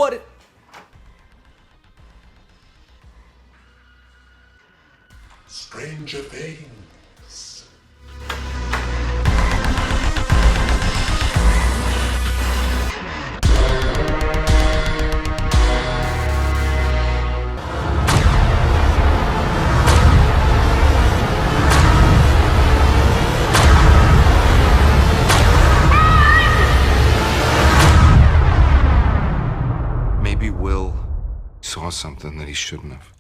What? Stranger Things. Maybe Will saw something that he shouldn't have.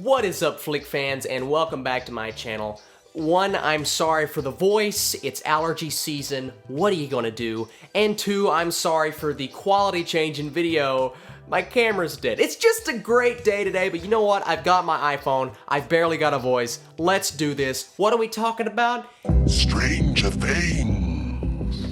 What is up, Flick fans, and welcome back to my channel. One, I'm sorry for the voice, it's allergy season, what are you gonna do? And two, I'm sorry for the quality change in video, my camera's dead. It's just a great day today, but you know what? I've got my iPhone, I've barely got a voice, let's do this. What are we talking about? Stranger Things.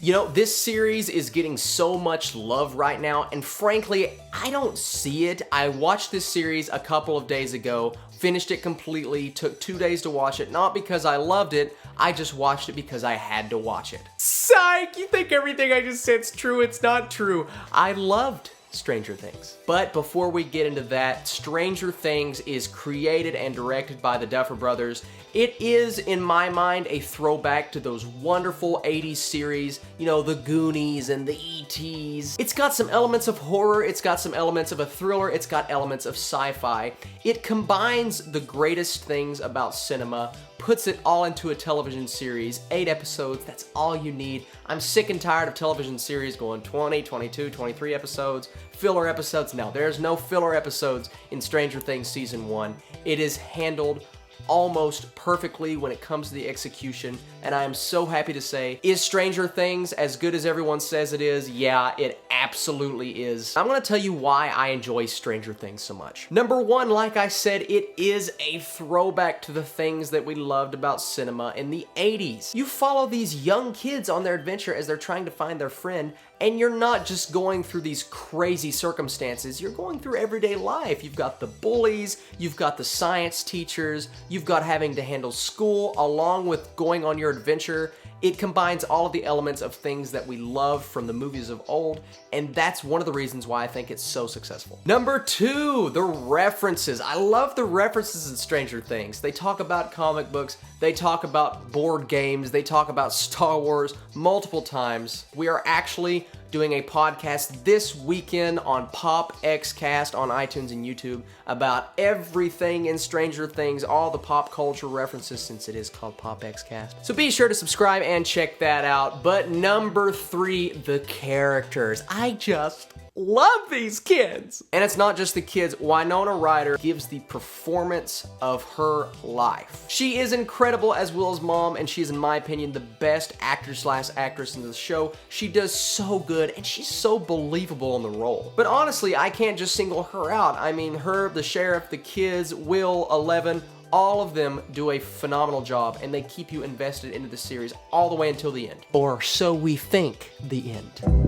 You know, this series is getting so much love right now, and frankly, I don't see it. I watched this series a couple of days ago, finished it completely, took 2 days to watch it, not because I loved it, I just watched it because I had to watch it. Psych! You think everything I just said's true? It's not true. I loved Stranger Things. But before we get into that, Stranger Things is created and directed by the Duffer Brothers. It is, in my mind, a throwback to those wonderful 80s series, you know, the Goonies and the E.T.s. It's got some elements of horror, it's got some elements of a thriller, it's got elements of sci-fi. It combines the greatest things about cinema, puts it all into a television series, 8 episodes, that's all you need. I'm sick and tired of television series going 20, 22, 23 episodes, filler episodes. No, there's no filler episodes in Stranger Things Season 1. It is handled almost perfectly when it comes to the execution, and I am so happy to say, is Stranger Things as good as everyone says it is? Yeah, it absolutely is. I'm gonna tell you why I enjoy Stranger Things so much. Number one, like I said, it is a throwback to the things that we loved about cinema in the 80s. You follow these young kids on their adventure as they're trying to find their friend, and you're not just going through these crazy circumstances, you're going through everyday life. You've got the bullies, you've got the science teachers, you've got having to handle school along with going on your adventure. It combines all of the elements of things that we love from the movies of old, and that's one of the reasons why I think it's so successful. Number two, the references. I love the references in Stranger Things. They talk about comic books, they talk about board games, they talk about Star Wars multiple times. We are actually doing a podcast this weekend on Pop XCast on iTunes and YouTube about everything in Stranger Things, all the pop culture references, since it is called Pop XCast. So be sure to subscribe and check that out. But number three, the characters. I just love these kids. And it's not just the kids. Winona Ryder gives the performance of her life. She is incredible as Will's mom, and she's, in my opinion, the best actor/actress in the show. She does so good, and she's so believable in the role. But honestly, I can't just single her out. I mean, her, the sheriff, the kids, Will, Eleven, all of them do a phenomenal job, and they keep you invested into the series all the way until the end. Or so we think the end.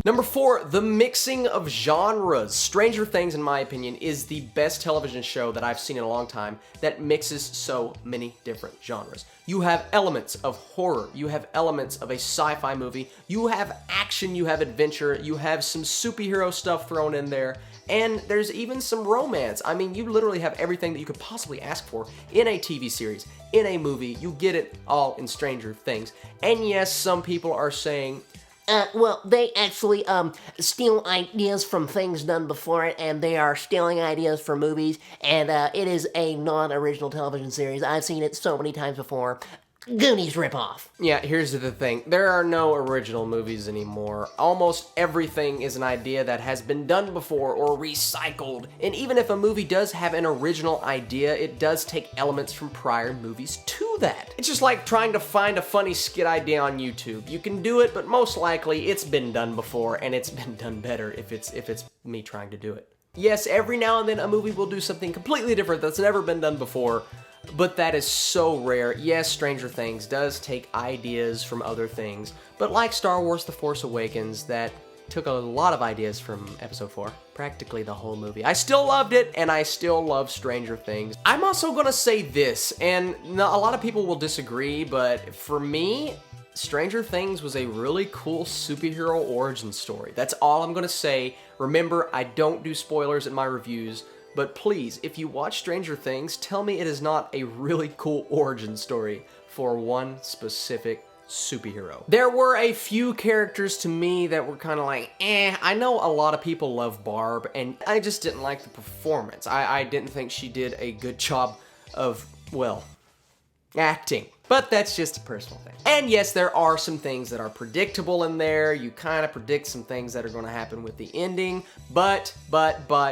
Number four, the mixing of genres. Stranger Things, in my opinion, is the best television show that I've seen in a long time that mixes so many different genres. You have elements of horror, you have elements of a sci-fi movie, you have action, you have adventure, you have some superhero stuff thrown in there, and there's even some romance. I mean, you literally have everything that you could possibly ask for in a TV series, in a movie. You get it all in Stranger Things. And yes, some people are saying, well, they actually, steal ideas from things done before it, and they are stealing ideas from movies, and, it is a non-original television series. I've seen it so many times before. Goonies ripoff. Yeah, here's the thing. There are no original movies anymore. Almost everything is an idea that has been done before or recycled. And even if a movie does have an original idea, it does take elements from prior movies to that. It's just like trying to find a funny skit idea on YouTube. You can do it, but most likely it's been done before, and it's been done better if it's me trying to do it. Yes, every now and then a movie will do something completely different that's never been done before, but that is so rare. Yes, Stranger Things does take ideas from other things, but like Star Wars The Force Awakens, that took a lot of ideas from Episode 4, practically the whole movie. I still loved it, and I still love Stranger Things. I'm also gonna say this, and a lot of people will disagree, but for me, Stranger Things was a really cool superhero origin story. That's all I'm gonna say. Remember, I don't do spoilers in my reviews, but please, if you watch Stranger Things, tell me it is not a really cool origin story for one specific superhero. There were a few characters to me that were kind of like, I know a lot of people love Barb, and I just didn't like the performance. I didn't think she did a good job of, well, acting. But that's just a personal thing. And yes, there are some things that are predictable in there. You kind of predict some things that are going to happen with the ending, but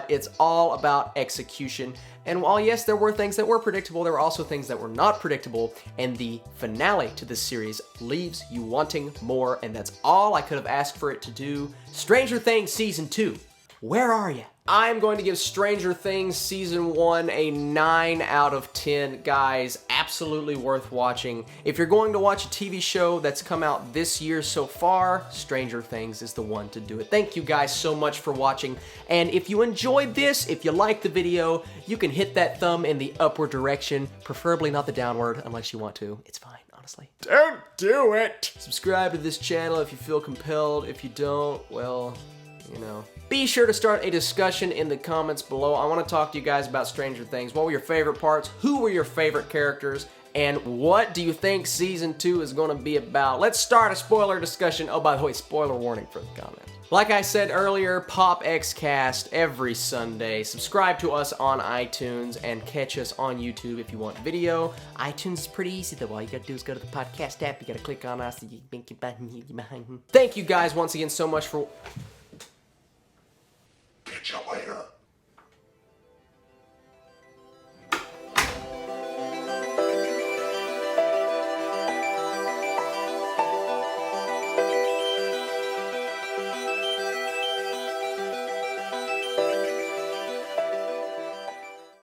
it's all about execution. And while yes, there were things that were predictable, there were also things that were not predictable, and the finale to this series leaves you wanting more, and that's all I could have asked for it to do. Stranger Things Season 2, where are you? I'm going to give Stranger Things Season 1 a 9 out of 10. Guys, absolutely worth watching. If you're going to watch a TV show that's come out this year so far, Stranger Things is the one to do it. Thank you guys so much for watching. And if you enjoyed this, if you liked the video, you can hit that thumb in the upward direction, preferably not the downward, unless you want to. It's fine, honestly. Don't do it! Subscribe to this channel if you feel compelled. If you don't, well, you know. Be sure to start a discussion in the comments below. I want to talk to you guys about Stranger Things. What were your favorite parts? Who were your favorite characters? And what do you think Season 2 is going to be about? Let's start a spoiler discussion. Oh, by the way, spoiler warning for the comments. Like I said earlier, Pop Xcast every Sunday. Subscribe to us on iTunes and catch us on YouTube if you want video. iTunes is pretty easy though. All you gotta do is go to the podcast app. You gotta click on us. Thank you guys once again so much for... Catch you later.